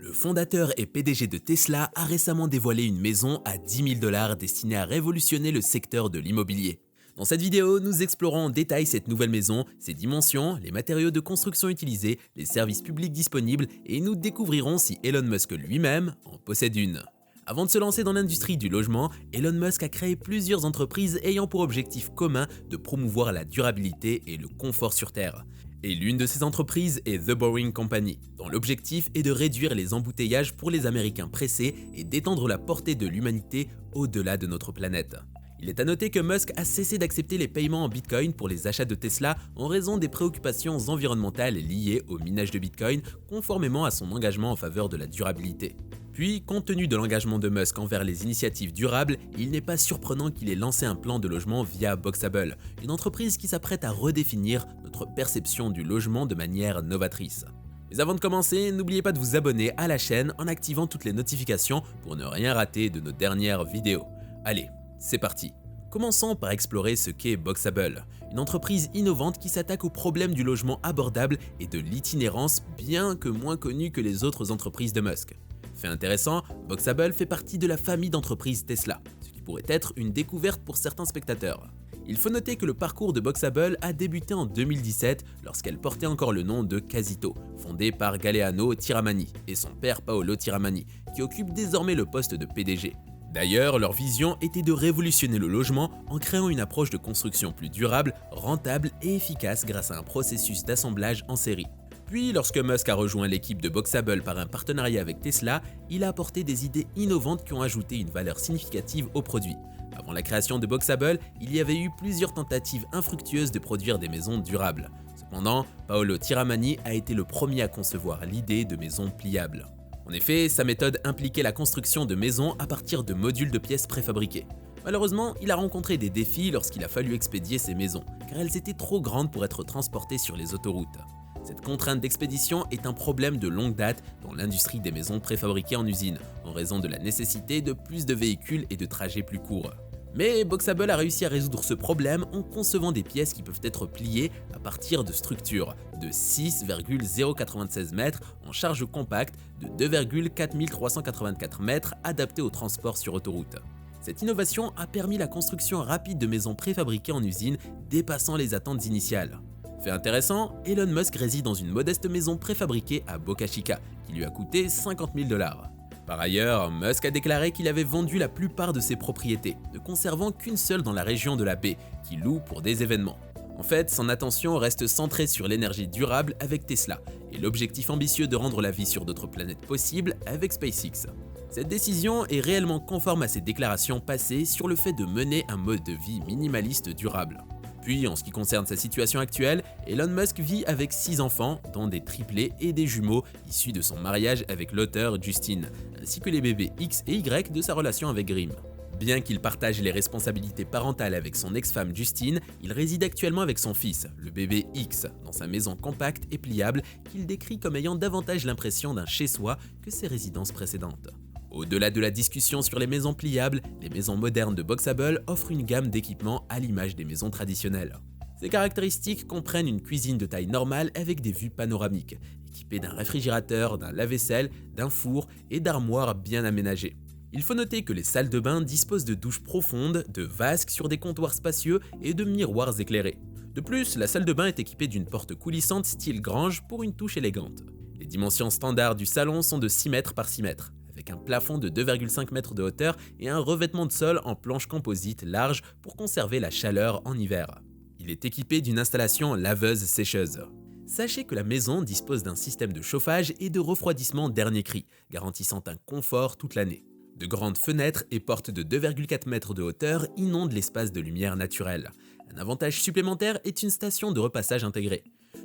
Le fondateur et PDG de Tesla a récemment dévoilé une maison à 10 000 $ destinée à révolutionner le secteur de l'immobilier. Dans cette vidéo, nous explorons en détail cette nouvelle maison, ses dimensions, les matériaux de construction utilisés, les services publics disponibles et nous découvrirons si Elon Musk lui-même en possède une. Avant de se lancer dans l'industrie du logement, Elon Musk a créé plusieurs entreprises ayant pour objectif commun de promouvoir la durabilité et le confort sur Terre. Et l'une de ces entreprises est The Boring Company, dont l'objectif est de réduire les embouteillages pour les Américains pressés et d'étendre la portée de l'humanité au-delà de notre planète. Il est à noter que Musk a cessé d'accepter les paiements en Bitcoin pour les achats de Tesla en raison des préoccupations environnementales liées au minage de Bitcoin, conformément à son engagement en faveur de la durabilité. Puis, compte tenu de l'engagement de Musk envers les initiatives durables, il n'est pas surprenant qu'il ait lancé un plan de logement via Boxable, une entreprise qui s'apprête à redéfinir notre perception du logement de manière novatrice. Mais avant de commencer, n'oubliez pas de vous abonner à la chaîne en activant toutes les notifications pour ne rien rater de nos dernières vidéos. Allez, c'est parti. Commençons par explorer ce qu'est Boxable, une entreprise innovante qui s'attaque au problème du logement abordable et de l'itinérance, bien que moins connue que les autres entreprises de Musk. Fait intéressant, Boxable fait partie de la famille d'entreprises Tesla, ce qui pourrait être une découverte pour certains spectateurs. Il faut noter que le parcours de Boxable a débuté en 2017 lorsqu'elle portait encore le nom de Casito, fondée par Galeano Tiramani et son père Paolo Tiramani, qui occupe désormais le poste de PDG. D'ailleurs, leur vision était de révolutionner le logement en créant une approche de construction plus durable, rentable et efficace grâce à un processus d'assemblage en série. Puis, lorsque Musk a rejoint l'équipe de Boxable par un partenariat avec Tesla, il a apporté des idées innovantes qui ont ajouté une valeur significative au produit. Avant la création de Boxable, il y avait eu plusieurs tentatives infructueuses de produire des maisons durables. Cependant, Paolo Tiramani a été le premier à concevoir l'idée de maisons pliables. En effet, sa méthode impliquait la construction de maisons à partir de modules de pièces préfabriquées. Malheureusement, il a rencontré des défis lorsqu'il a fallu expédier ces maisons, car elles étaient trop grandes pour être transportées sur les autoroutes. Cette contrainte d'expédition est un problème de longue date dans l'industrie des maisons préfabriquées en usine, en raison de la nécessité de plus de véhicules et de trajets plus courts. Mais Boxable a réussi à résoudre ce problème en concevant des pièces qui peuvent être pliées à partir de structures de 6,096 mètres en charge compacte de 2,4384 mètres adaptées au transport sur autoroute. Cette innovation a permis la construction rapide de maisons préfabriquées en usine dépassant les attentes initiales. Fait intéressant, Elon Musk réside dans une modeste maison préfabriquée à Boca Chica, qui lui a coûté 50 000 $. Par ailleurs, Musk a déclaré qu'il avait vendu la plupart de ses propriétés, ne conservant qu'une seule dans la région de la baie, qu'il loue pour des événements. En fait, son attention reste centrée sur l'énergie durable avec Tesla, et l'objectif ambitieux de rendre la vie sur d'autres planètes possible avec SpaceX. Cette décision est réellement conforme à ses déclarations passées sur le fait de mener un mode de vie minimaliste durable. Puis, en ce qui concerne sa situation actuelle, Elon Musk vit avec 6 enfants, dont des triplés et des jumeaux issus de son mariage avec l'auteur Justin, ainsi que les bébés X et Y de sa relation avec Grimm. Bien qu'il partage les responsabilités parentales avec son ex-femme Justine, il réside actuellement avec son fils, le bébé X, dans sa maison compacte et pliable qu'il décrit comme ayant davantage l'impression d'un chez-soi que ses résidences précédentes. Au-delà de la discussion sur les maisons pliables, les maisons modernes de Boxable offrent une gamme d'équipements à l'image des maisons traditionnelles. Ces caractéristiques comprennent une cuisine de taille normale avec des vues panoramiques, équipée d'un réfrigérateur, d'un lave-vaisselle, d'un four et d'armoires bien aménagées. Il faut noter que les salles de bain disposent de douches profondes, de vasques sur des comptoirs spacieux et de miroirs éclairés. De plus, la salle de bain est équipée d'une porte coulissante style grange pour une touche élégante. Les dimensions standards du salon sont de 6 mètres par 6 mètres. Avec un plafond de 2,5 mètres de hauteur et un revêtement de sol en planche composite large pour conserver la chaleur en hiver. Il est équipé d'une installation laveuse-sécheuse. Sachez que la maison dispose d'un système de chauffage et de refroidissement dernier cri, garantissant un confort toute l'année. De grandes fenêtres et portes de 2,4 mètres de hauteur inondent l'espace de lumière naturelle. Un avantage supplémentaire est une station de repassage intégrée.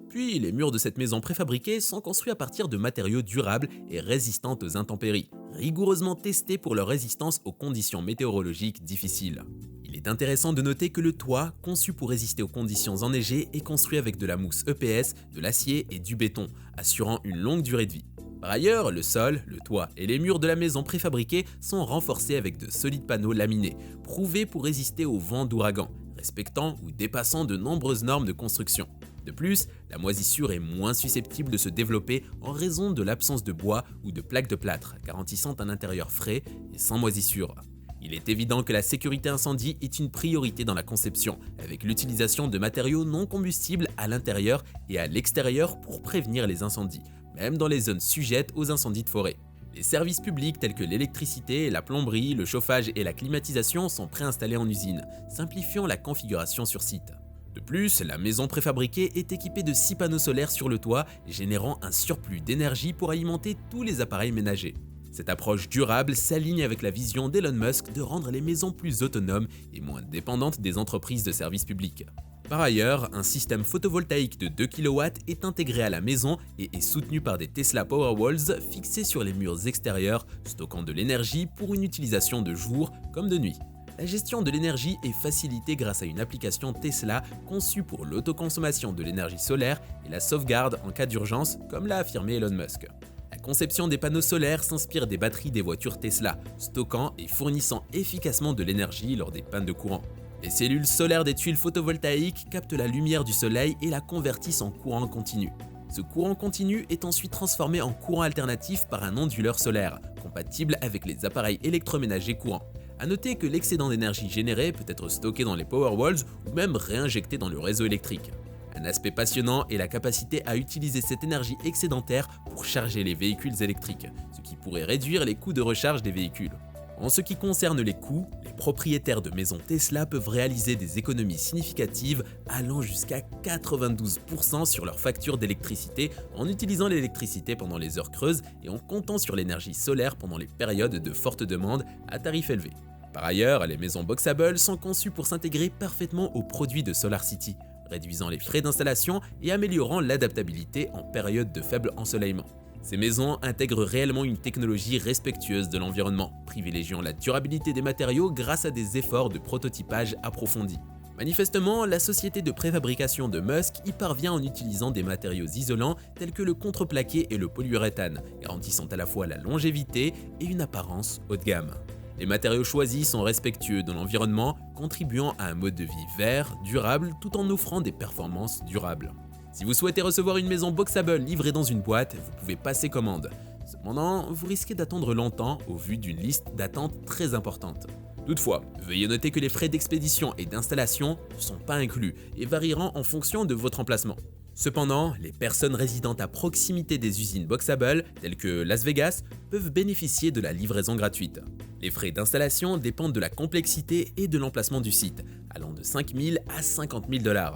Puis, les murs de cette maison préfabriquée sont construits à partir de matériaux durables et résistants aux intempéries, rigoureusement testés pour leur résistance aux conditions météorologiques difficiles. Il est intéressant de noter que le toit, conçu pour résister aux conditions enneigées, est construit avec de la mousse EPS, de l'acier et du béton, assurant une longue durée de vie. Par ailleurs, le sol, le toit et les murs de la maison préfabriquée sont renforcés avec de solides panneaux laminés, prouvés pour résister aux vents d'ouragan, respectant ou dépassant de nombreuses normes de construction. De plus, la moisissure est moins susceptible de se développer en raison de l'absence de bois ou de plaques de plâtre, garantissant un intérieur frais et sans moisissure. Il est évident que la sécurité incendie est une priorité dans la conception, avec l'utilisation de matériaux non combustibles à l'intérieur et à l'extérieur pour prévenir les incendies, même dans les zones sujettes aux incendies de forêt. Les services publics tels que l'électricité, la plomberie, le chauffage et la climatisation sont préinstallés en usine, simplifiant la configuration sur site. De plus, la maison préfabriquée est équipée de 6 panneaux solaires sur le toit, générant un surplus d'énergie pour alimenter tous les appareils ménagers. Cette approche durable s'aligne avec la vision d'Elon Musk de rendre les maisons plus autonomes et moins dépendantes des entreprises de services publics. Par ailleurs, un système photovoltaïque de 2 kW est intégré à la maison et est soutenu par des Tesla Powerwalls fixés sur les murs extérieurs, stockant de l'énergie pour une utilisation de jour comme de nuit. La gestion de l'énergie est facilitée grâce à une application Tesla conçue pour l'autoconsommation de l'énergie solaire et la sauvegarde en cas d'urgence, comme l'a affirmé Elon Musk. La conception des panneaux solaires s'inspire des batteries des voitures Tesla, stockant et fournissant efficacement de l'énergie lors des pannes de courant. Les cellules solaires des tuiles photovoltaïques captent la lumière du soleil et la convertissent en courant continu. Ce courant continu est ensuite transformé en courant alternatif par un onduleur solaire, compatible avec les appareils électroménagers courants. A noter que l'excédent d'énergie généré peut être stocké dans les Powerwalls ou même réinjecté dans le réseau électrique. Un aspect passionnant est la capacité à utiliser cette énergie excédentaire pour charger les véhicules électriques, ce qui pourrait réduire les coûts de recharge des véhicules. En ce qui concerne les coûts, les propriétaires de maisons Tesla peuvent réaliser des économies significatives allant jusqu'à 92% sur leur facture d'électricité en utilisant l'électricité pendant les heures creuses et en comptant sur l'énergie solaire pendant les périodes de forte demande à tarif élevé. Par ailleurs, les maisons Boxable sont conçues pour s'intégrer parfaitement aux produits de SolarCity, réduisant les frais d'installation et améliorant l'adaptabilité en période de faible ensoleillement. Ces maisons intègrent réellement une technologie respectueuse de l'environnement, privilégiant la durabilité des matériaux grâce à des efforts de prototypage approfondis. Manifestement, la société de préfabrication de Musk y parvient en utilisant des matériaux isolants tels que le contreplaqué et le polyuréthane, garantissant à la fois la longévité et une apparence haut de gamme. Les matériaux choisis sont respectueux de l'environnement, contribuant à un mode de vie vert, durable, tout en offrant des performances durables. Si vous souhaitez recevoir une maison Boxable livrée dans une boîte, vous pouvez passer commande. Cependant, vous risquez d'attendre longtemps au vu d'une liste d'attente très importante. Toutefois, veuillez noter que les frais d'expédition et d'installation ne sont pas inclus et varieront en fonction de votre emplacement. Cependant, les personnes résidant à proximité des usines Boxable, telles que Las Vegas, peuvent bénéficier de la livraison gratuite. Les frais d'installation dépendent de la complexité et de l'emplacement du site, allant de 5 000 à 50 000 $.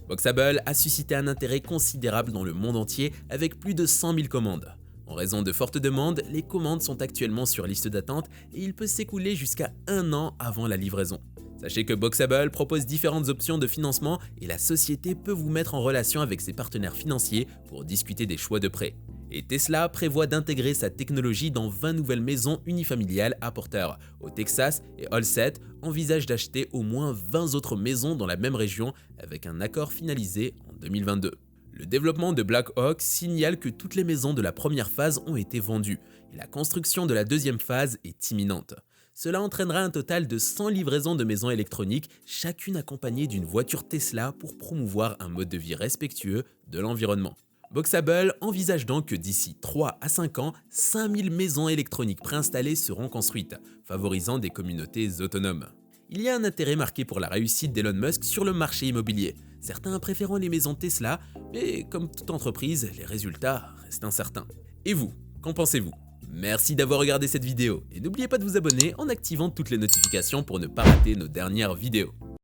Boxable a suscité un intérêt considérable dans le monde entier avec plus de 100 000 commandes. En raison de fortes demandes, les commandes sont actuellement sur liste d'attente et il peut s'écouler jusqu'à 1 an avant la livraison. Sachez que Boxable propose différentes options de financement et la société peut vous mettre en relation avec ses partenaires financiers pour discuter des choix de prêt. Et Tesla prévoit d'intégrer sa technologie dans 20 nouvelles maisons unifamiliales à Porter, au Texas, et Allset envisage d'acheter au moins 20 autres maisons dans la même région avec un accord finalisé en 2022. Le développement de Blackhawk signale que toutes les maisons de la première phase ont été vendues et la construction de la deuxième phase est imminente. Cela entraînera un total de 100 livraisons de maisons électroniques, chacune accompagnée d'une voiture Tesla pour promouvoir un mode de vie respectueux de l'environnement. Boxable envisage donc que d'ici 3 à 5 ans, 5000 maisons électroniques préinstallées seront construites, favorisant des communautés autonomes. Il y a un intérêt marqué pour la réussite d'Elon Musk sur le marché immobilier, certains préférant les maisons Tesla, mais comme toute entreprise, les résultats restent incertains. Et vous, qu'en pensez-vous ? Merci d'avoir regardé cette vidéo et n'oubliez pas de vous abonner en activant toutes les notifications pour ne pas rater nos dernières vidéos.